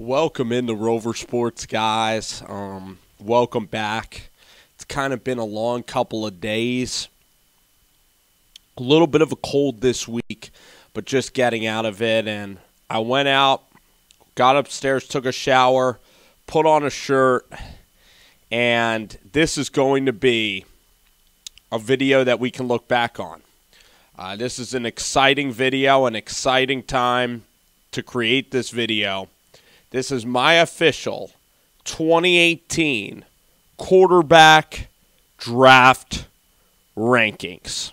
Welcome into Rover Sports, guys. Welcome back. It's kind of been a long couple of days. A little bit of a cold this week, but just getting out of it. And I went out, got upstairs, took a shower, put on a shirt, and this is going to be a video that we can look back on. This is an exciting video, an exciting time to create this video. This is my official 2018 quarterback draft rankings.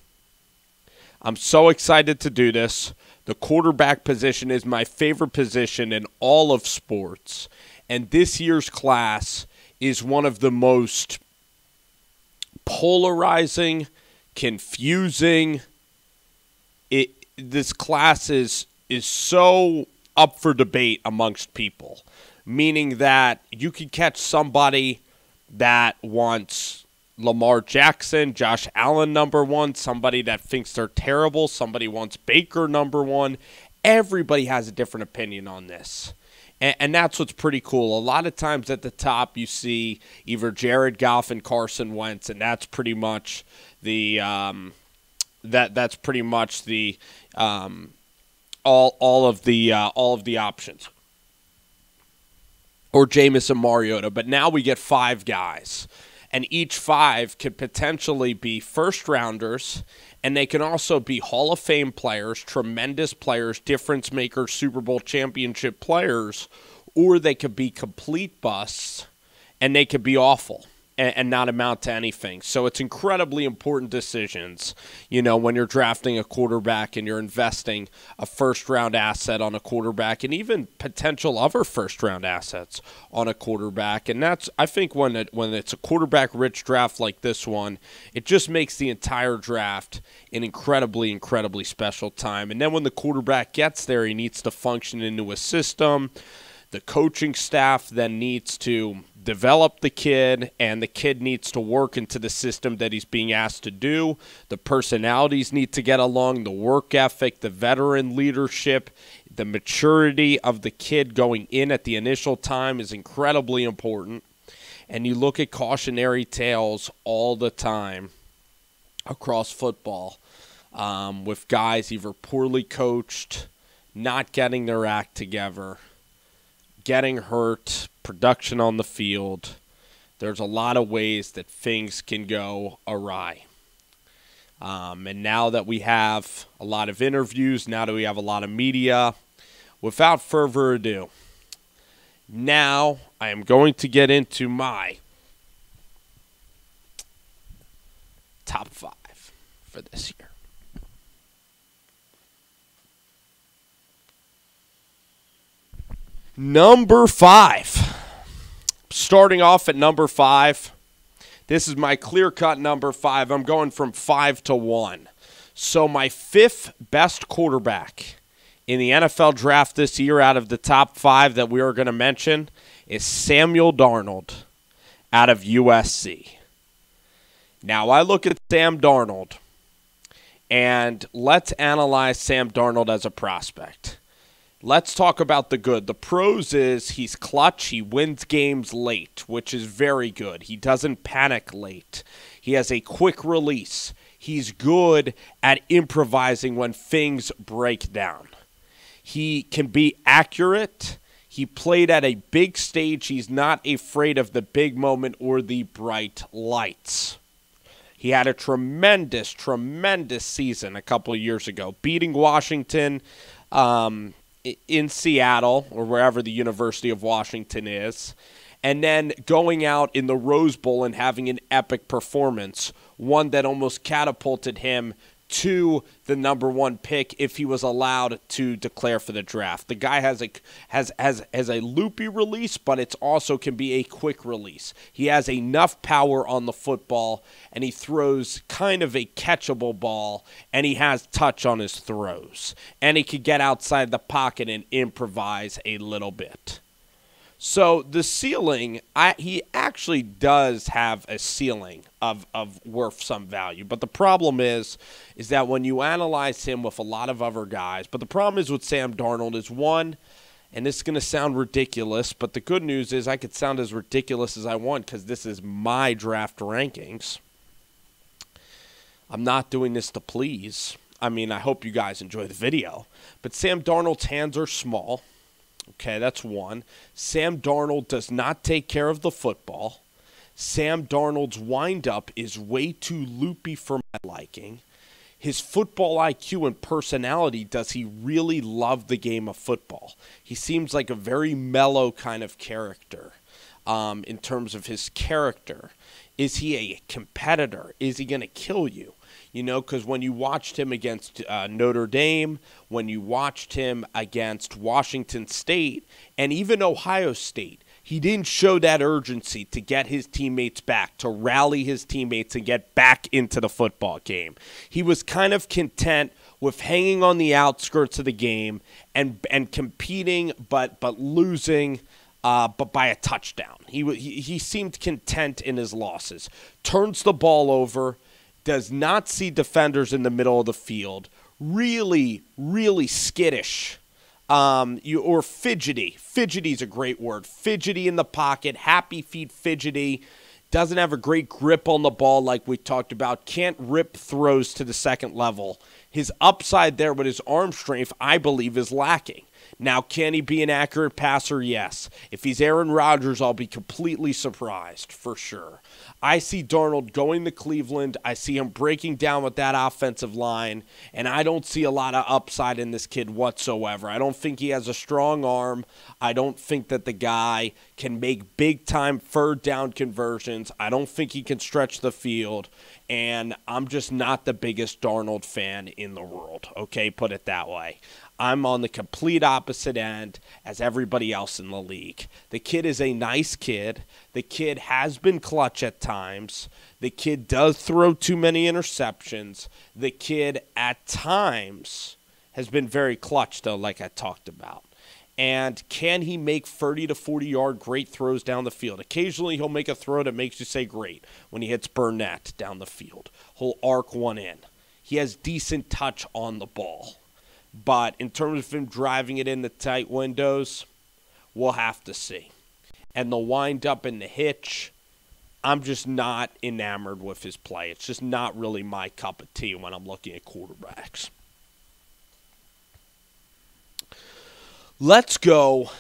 I'm so excited to do this. The quarterback position is my favorite position in all of sports. And this year's class is one of the most polarizing, confusing. This class is so up for debate amongst people, meaning that you could catch somebody that wants Lamar Jackson, Josh Allen number one, somebody that thinks they're terrible, somebody wants Baker number one. Everybody has a different opinion on this. And that's what's pretty cool. A lot of times at the top you see either Jared Goff and Carson Wentz, and that's pretty much the that's pretty much the all of the options, or Jameis and Mariota. But now we get five guys, and each five could potentially be first rounders, and they can also be Hall of Fame players, tremendous players, difference makers, Super Bowl championship players, or they could be complete busts, and they could be awful and not amount to anything. So it's incredibly important decisions, when you're drafting a quarterback and you're investing a first-round asset on a quarterback and even potential other first-round assets on a quarterback. And that's, I think, when it's a quarterback-rich draft like this one, it just makes the entire draft an incredibly, incredibly special time. And then when the quarterback gets there, he needs to function into a system. The coaching staff then needs to develop the kid, and the kid needs to work into the system that he's being asked to do. The personalities need to get along, the work ethic, the veteran leadership, the maturity of the kid going in at the initial time is incredibly important. And you look at cautionary tales all the time across football with guys either poorly coached, not getting their act together, getting hurt, production on the field. There's a lot of ways that things can go awry. And now that we have a lot of interviews, now that we have a lot of media, without further ado, now I am going to get into my top five for this year. Number 5. Starting off at number 5. This is my clear-cut number 5. I'm going from 5 to 1. So my 5th best quarterback in the NFL draft this year out of the top 5 that we are going to mention is Samuel Darnold out of USC. Now, I look at Sam Darnold, and let's analyze Sam Darnold as a prospect. Let's talk about the good. The pros is he's clutch. He wins games late, which is very good. He doesn't panic late. He has a quick release. He's good at improvising when things break down. He can be accurate. He played at a big stage. He's not afraid of the big moment or the bright lights. He had a tremendous, tremendous season a couple of years ago, beating Washington in Seattle, or wherever the University of Washington is, and then going out in the Rose Bowl and having an epic performance, one that almost catapulted him to the number 1 pick if he was allowed to declare for the draft. The guy has a loopy release, but it also can be a quick release. He has enough power on the football, and he throws kind of a catchable ball, and he has touch on his throws. And he can get outside the pocket and improvise a little bit. So the ceiling, he actually does have a ceiling of worth some value. But the problem is that when you analyze him with a lot of other guys, but the problem is with Sam Darnold is, one, And this is going to sound ridiculous, but the good news is I could sound as ridiculous as I want because this is my draft rankings. I'm not doing this to please. I mean, I hope you guys enjoy the video. But Sam Darnold's hands are small. Okay, that's one. Sam Darnold does not take care of the football. Sam Darnold's windup is way too loopy for my liking. His football IQ and personality, does he really love the game of football? He seems like a very mellow kind of character in terms of his character. Is he a competitor? Is he going to kill you? You know, because when you watched him against Notre Dame, when you watched him against Washington State, and even Ohio State, he didn't show that urgency to get his teammates back, to rally his teammates and get back into the football game. He was kind of content with hanging on the outskirts of the game and competing but losing but by a touchdown. He seemed content in his losses. Turns the ball over, does not see defenders in the middle of the field, really, really skittish. Or fidgety. Fidgety is a great word. Fidgety in the pocket, happy feet fidgety. Doesn't have a great grip on the ball like we talked about. Can't rip throws to the second level. His upside there with his arm strength, I believe, is lacking. Now, can he be an accurate passer? Yes. If he's Aaron Rodgers, I'll be completely surprised, for sure. I see Darnold going to Cleveland. I see him breaking down with that offensive line, and I don't see a lot of upside in this kid whatsoever. I don't think he has a strong arm. I don't think that the guy can make big-time third down conversions. I don't think he can stretch the field, and I'm just not the biggest Darnold fan in the world, okay? Put it that way. I'm on the complete opposite end as everybody else in the league. The kid is a nice kid. The kid has been clutch at times. The kid does throw too many interceptions. The kid at times has been very clutch, though, like I talked about. And can he make 30 to 40-yard great throws down the field? Occasionally he'll make a throw that makes you say great when he hits Burnett down the field. He'll arc one in. He has decent touch on the ball. But in terms of him driving it in the tight windows, we'll have to see. And the wind-up and the hitch, I'm just not enamored with his play. It's just not really my cup of tea when I'm looking at quarterbacks. Let's go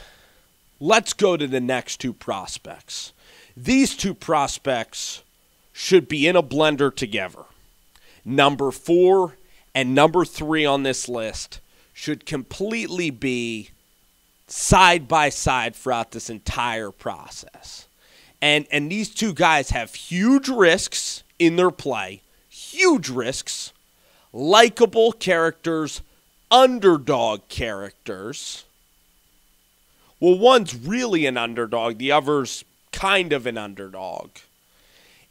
to the next two prospects. These two prospects should be in a blender together. Number 4 and number 3 on this list should completely be side by side throughout this entire process. And these two guys have huge risks in their play, huge risks, likable characters, underdog characters. Well, one's really an underdog, the other's kind of an underdog.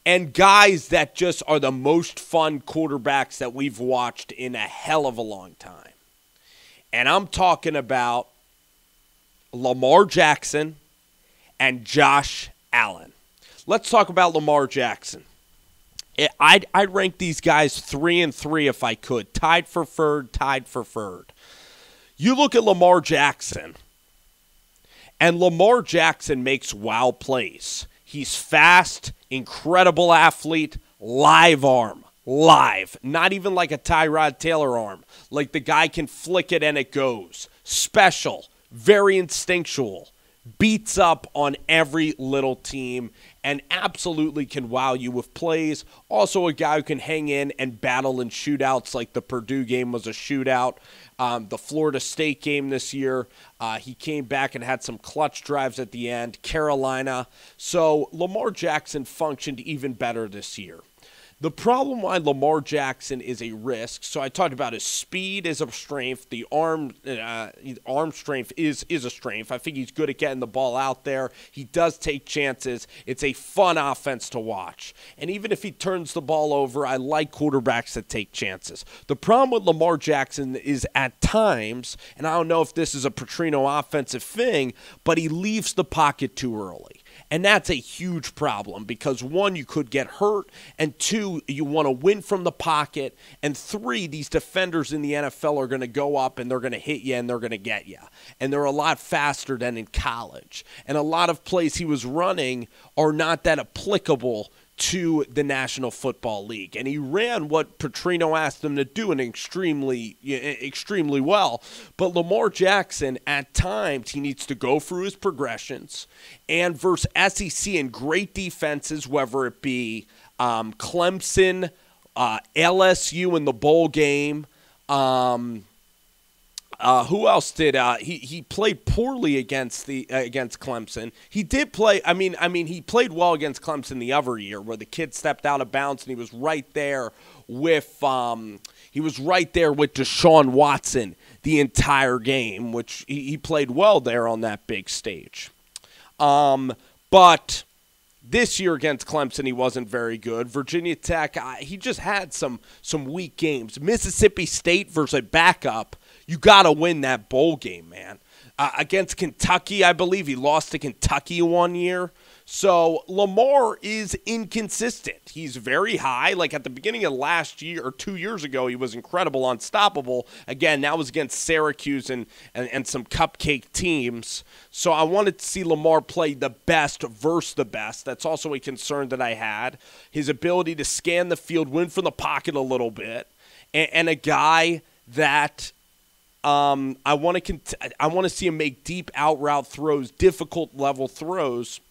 And guys that just are the most fun quarterbacks that we've watched in a hell of a long time. And I'm talking about Lamar Jackson and Josh Allen. Let's talk about Lamar Jackson. I'd rank these guys 3 and 3 if I could. Tied for third. You look at Lamar Jackson, and Lamar Jackson makes wow plays. He's fast, incredible athlete, live arm. Live. Not even like a Tyrod Taylor arm. Like the guy can flick it and it goes. Special. Very instinctual. Beats up on every little team and absolutely can wow you with plays. Also a guy who can hang in and battle in shootouts, like the Purdue game was a shootout. The Florida State game this year, he came back and had some clutch drives at the end. Carolina. So Lamar Jackson functioned even better this year. The problem why Lamar Jackson is a risk, so I talked about his speed is a strength, the arm strength is a strength. I think he's good at getting the ball out there. He does take chances. It's a fun offense to watch. And even if he turns the ball over, I like quarterbacks that take chances. The problem with Lamar Jackson is at times, and I don't know if this is a Petrino offensive thing, but he leaves the pocket too early. And that's a huge problem because, one, you could get hurt, and two, you want to win from the pocket, and three, these defenders in the NFL are going to go up and they're going to hit you and they're going to get you. And they're a lot faster than in college. And a lot of plays he was running are not that applicable to the National Football League. And he ran what Petrino asked him to do and extremely well. But Lamar Jackson, at times, he needs to go through his progressions. And versus SEC and great defenses, whether it be Clemson, LSU in the bowl game, who else did he played poorly against Clemson? He did play. I mean, he played well against Clemson the other year, where the kid stepped out of bounds and he was right there with Deshaun Watson the entire game, which he played well there on that big stage. But this year against Clemson, he wasn't very good. Virginia Tech, he just had some weak games. Mississippi State versus a backup. You got to win that bowl game, man. Against Kentucky, I believe he lost to Kentucky one year. So Lamar is inconsistent. He's very high. Like at the beginning of last year or 2 years ago, he was incredible, unstoppable. Again, that was against Syracuse and some cupcake teams. So I wanted to see Lamar play the best versus the best. That's also a concern that I had. His ability to scan the field, win from the pocket a little bit, and a guy that I want to see him make deep out route throws, difficult level throws.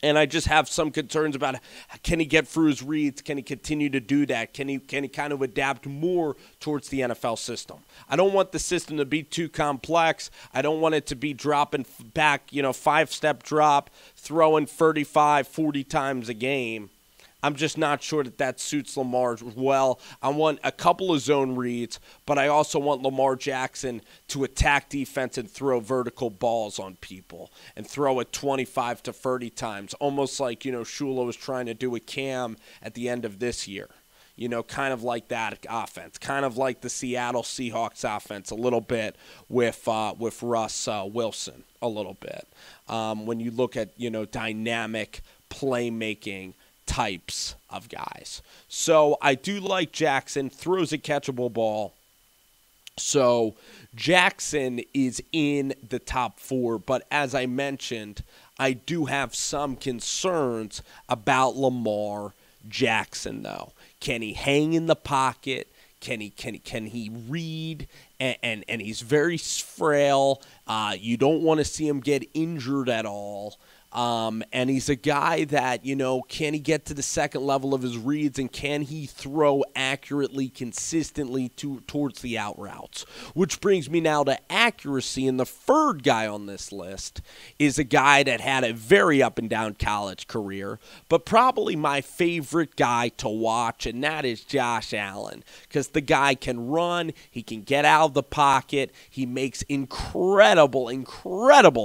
And I just have some concerns about, can he get through his reads? Can he continue to do that? Can he kind of adapt more towards the NFL system? I don't want the system to be too complex. I don't want it to be dropping back, 5-step drop, throwing 35, 40 times a game. I'm just not sure that suits Lamar well. I want a couple of zone reads, but I also want Lamar Jackson to attack defense and throw vertical balls on people and throw it 25 to 30 times, almost like, Shula was trying to do with Cam at the end of this year. Kind of like that offense, kind of like the Seattle Seahawks offense a little bit with Russ Wilson a little bit. When you look at, dynamic playmaking types of guys. So I do like Jackson, throws a catchable ball. So Jackson is in the top 4, but as I mentioned, I do have some concerns about Lamar Jackson though. Can he hang in the pocket? Can he read? And he's very frail. You don't want to see him get injured at all. And he's a guy that, can he get to the second level of his reads, and can he throw accurately, consistently towards the out routes? Which brings me now to accuracy, and the third guy on this list is a guy that had a very up and down college career, but probably my favorite guy to watch, and that is Josh Allen, because the guy can run, he can get out of the pocket, he makes incredible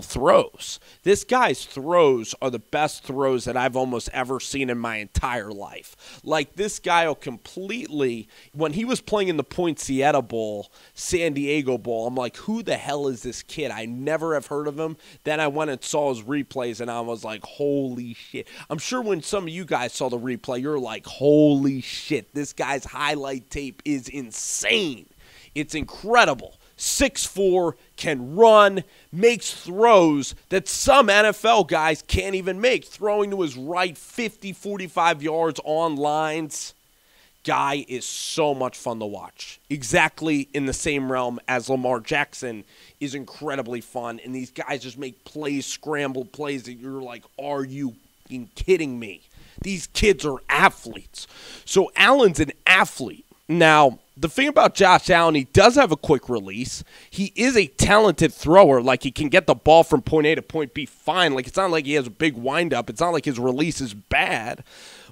throws. This guy's throws are the best throws that I've almost ever seen in my entire life. Like, this guy will completely, when he was playing in the Poinsettia Bowl, San Diego Bowl, I'm like, who the hell is this kid? I never have heard of him. Then I went and saw his replays, and I was like, holy shit. I'm sure when some of you guys saw the replay, you're like, holy shit, this guy's highlight tape is insane. It's incredible. 6'4", can run, makes throws that some NFL guys can't even make. Throwing to his right 50, 45 yards on lines. Guy is so much fun to watch. Exactly in the same realm as Lamar Jackson is incredibly fun. And these guys just make plays, scrambled plays that you're like, are you kidding me? These kids are athletes. So Allen's an athlete. Now, the thing about Josh Allen, he does have a quick release. He is a talented thrower. Like, he can get the ball from point A to point B fine. Like, it's not like he has a big windup. It's not like his release is bad.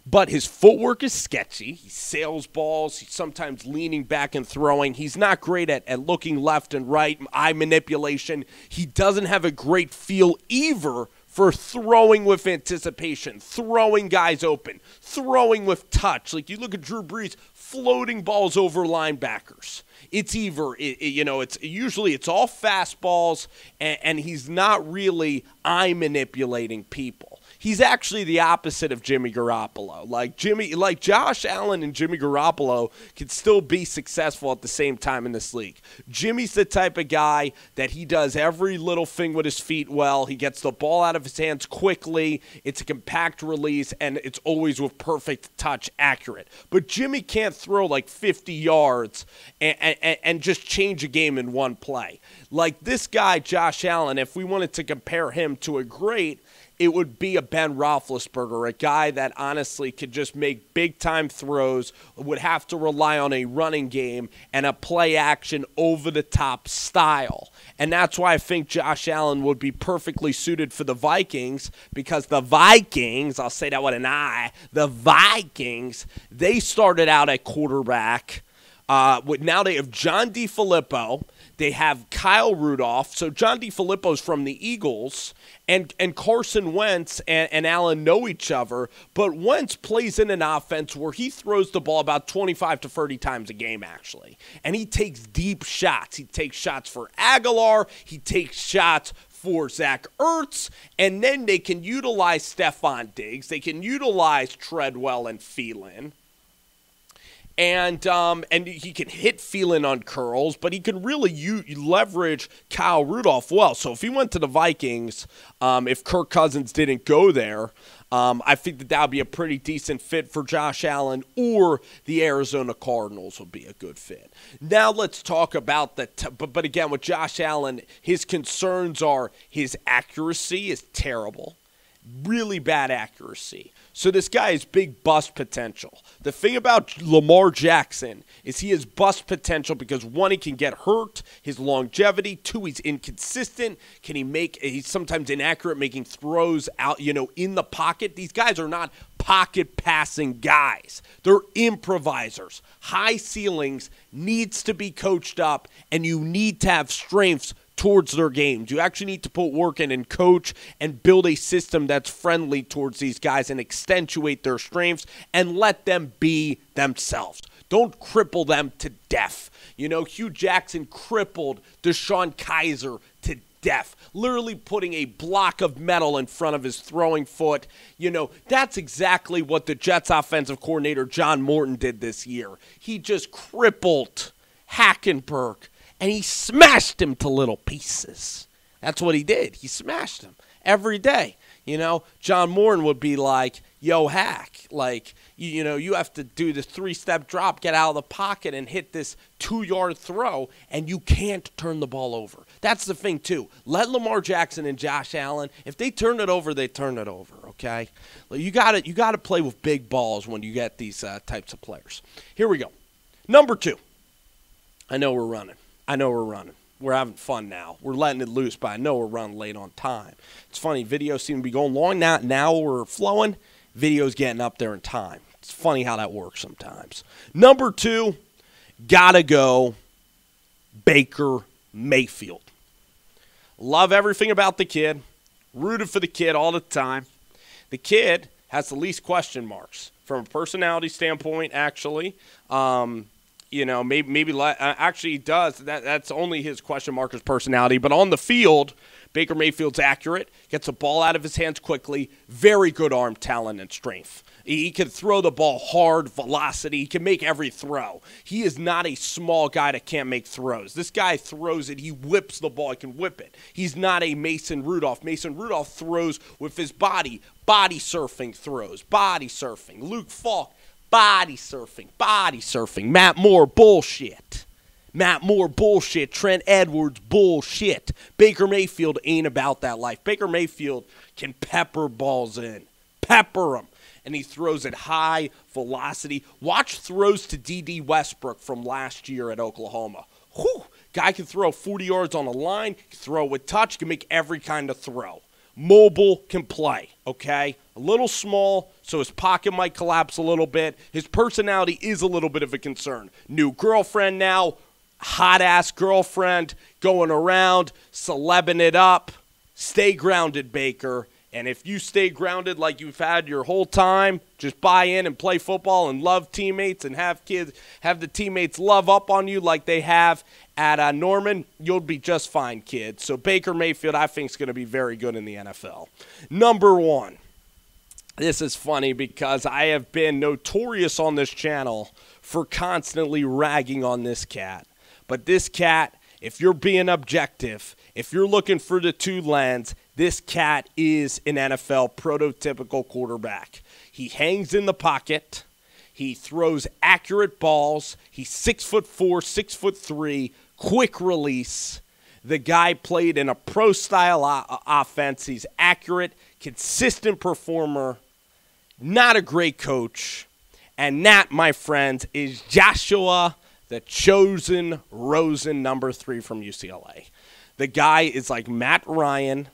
But his footwork is sketchy. He sails balls. He's sometimes leaning back and throwing. He's not great at looking left and right, eye manipulation. He doesn't have a great feel either for throwing with anticipation, throwing guys open, throwing with touch. Like you look at Drew Brees floating balls over linebackers. It's either, it's usually it's all fastballs, and he's not really eye manipulating people. He's actually the opposite of Jimmy Garoppolo. Like Josh Allen and Jimmy Garoppolo can still be successful at the same time in this league. Jimmy's the type of guy that he does every little thing with his feet well. He gets the ball out of his hands quickly. It's a compact release, and it's always with perfect touch, accurate. But Jimmy can't throw like 50 yards and just change a game in one play. Like this guy, Josh Allen, if we wanted to compare him to a great, it would be a Ben Roethlisberger, a guy that honestly could just make big-time throws, would have to rely on a running game and a play-action, over-the-top style. And that's why I think Josh Allen would be perfectly suited for the Vikings, because the Vikings, I'll say that with an I, the Vikings, they started out at quarterback. Now they have John DeFilippo. They have Kyle Rudolph. So John DeFilippo's from the Eagles, and Carson Wentz and Allen know each other. But Wentz plays in an offense where he throws the ball about 25 to 30 times a game, actually. And he takes deep shots. He takes shots for Aguilar. He takes shots for Zach Ertz. And then they can utilize Stephon Diggs. They can utilize Treadwell and Thielen. And he can hit Thielen on curls, but he can really leverage Kyle Rudolph well. So if he went to the Vikings, if Kirk Cousins didn't go there, I think that would be a pretty decent fit for Josh Allen, or the Arizona Cardinals would be a good fit. Now let's talk about but again, with Josh Allen, his concerns are his accuracy is terrible. Really bad accuracy. So this guy has big bust potential. The thing about Lamar Jackson is he has bust potential because, one, he can get hurt, his longevity. Two, he's inconsistent. He's sometimes inaccurate making throws out, in the pocket. These guys are not pocket passing guys. They're improvisers. High ceilings, needs to be coached up, and you need to have strengths towards their games. You actually need to put work in and coach and build a system that's friendly towards these guys and accentuate their strengths and let them be themselves. Don't cripple them to death. Hugh Jackson crippled DeShone Kizer to death, literally putting a block of metal in front of his throwing foot. That's exactly what the Jets offensive coordinator John Morton did this year. He just crippled Hackenberg, and he smashed him to little pieces. That's what he did. He smashed him every day. John Morton would be like, yo, Hack, you have to do the 3-step drop, get out of the pocket, and hit this 2-yard throw, and you can't turn the ball over. That's the thing, too. Let Lamar Jackson and Josh Allen, if they turn it over, they turn it over, okay? You got to play with big balls when you get these types of players. Here we go. Number 2. I know we're running. We're having fun now. We're letting it loose, but I know we're running late on time. It's funny, videos seem to be going long. Now we're flowing. Videos getting up there in time. It's funny how that works sometimes. Number 2, gotta go Baker Mayfield. Love everything about the kid. Rooted for the kid all the time. The kid has the least question marks from a personality standpoint, actually. Maybe actually he does. That's only his question mark is personality. But on the field, Baker Mayfield's accurate, gets the ball out of his hands quickly, very good arm talent and strength. He can throw the ball hard, velocity. He can make every throw. He is not a small guy that can't make throws. This guy throws it. He whips the ball. He can whip it. He's not a Mason Rudolph. Mason Rudolph throws with his body. Body surfing throws. Body surfing. Luke Falk. Body surfing. Matt Moore, bullshit. Trent Edwards, bullshit. Baker Mayfield ain't about that life. Baker Mayfield can pepper balls in. Pepper them. And he throws at high velocity. Watch throws to D.D. Westbrook from last year at Oklahoma. Whew. Guy can throw 40 yards on the line, can throw with touch, can make every kind of throw. Mobile, can play, okay? A little small, so his pocket might collapse a little bit. His personality is a little bit of a concern. New girlfriend now, hot-ass girlfriend, going around, celebbing it up. Stay grounded, Baker. And if you stay grounded like you've had your whole time, just buy in and play football and love teammates and have the teammates love up on you like they have at Norman, you'll be just fine, kid. So Baker Mayfield, I think, is going to be very good in the NFL. Number 1. This is funny because I have been notorious on this channel for constantly ragging on this cat. But this cat, if you're being objective, if you're looking for the two lens, this cat is an NFL prototypical quarterback. He hangs in the pocket. He throws accurate balls. He's 6'4", 6'3", quick release. The guy played in a pro-style offense. He's accurate, consistent performer, not a great coach. And that, my friends, is Joshua, the chosen Rosen, number 3 from UCLA. The guy is like Matt Ryan.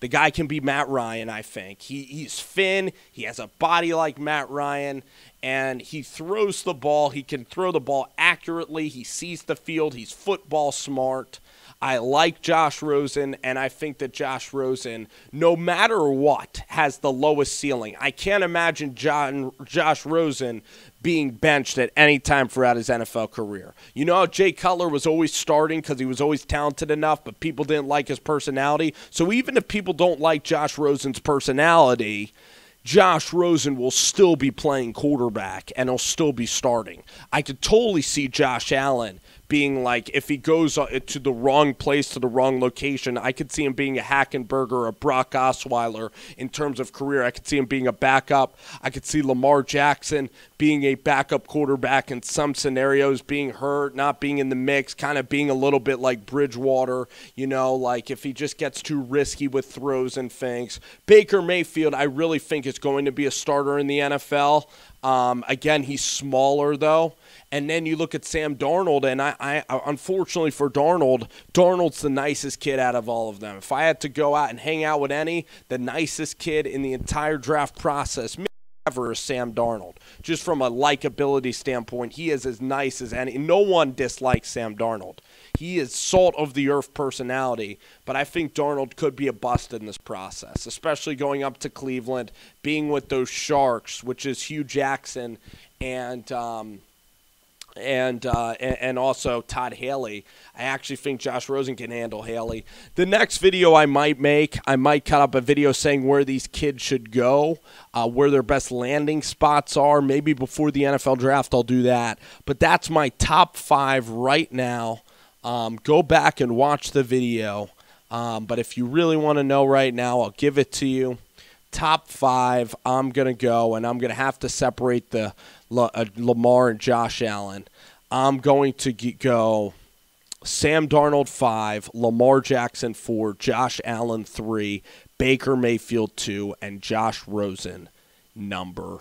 The guy can be Matt Ryan, I think. He's thin. He has a body like Matt Ryan. And he throws the ball. He can throw the ball accurately. He sees the field. He's football smart. I like Josh Rosen, and I think that Josh Rosen, no matter what, has the lowest ceiling. I can't imagine Josh Rosen being benched at any time throughout his NFL career. You know how Jay Cutler was always starting because he was always talented enough, but people didn't like his personality? So even if people don't like Josh Rosen's personality, Josh Rosen will still be playing quarterback, and he'll still be starting. I could totally see Josh Allen being like, if he goes to the wrong place, to the wrong location, I could see him being a Hackenberger or a Brock Osweiler in terms of career. I could see him being a backup. I could see Lamar Jackson being a backup quarterback in some scenarios, being hurt, not being in the mix, kind of being a little bit like Bridgewater, you know, like if he just gets too risky with throws and things. Baker Mayfield, I really think is going to be a starter in the NFL. Again, he's smaller, though. And then you look at Sam Darnold, and I unfortunately for Darnold, Darnold's the nicest kid out of all of them. If I had to go out and hang out with the nicest kid in the entire draft process, maybe ever, is Sam Darnold. Just from a likability standpoint, he is as nice as any. No one dislikes Sam Darnold. He is salt of the earth personality, but I think Darnold could be a bust in this process, especially going up to Cleveland, being with those Sharks, which is Hugh Jackson and also Todd Haley. I actually think Josh Rosen can handle Haley. The next video I might make, I might cut up a video saying where these kids should go, where their best landing spots are. Maybe before the NFL draft I'll do that. But that's my top 5 right now. Go back and watch the video. But if you really want to know right now, I'll give it to you. Top 5, I'm going to go, and I'm going to have to separate the Lamar and Josh Allen. I'm going to go Sam Darnold 5, Lamar Jackson 4, Josh Allen 3, Baker Mayfield 2, and Josh Rosen number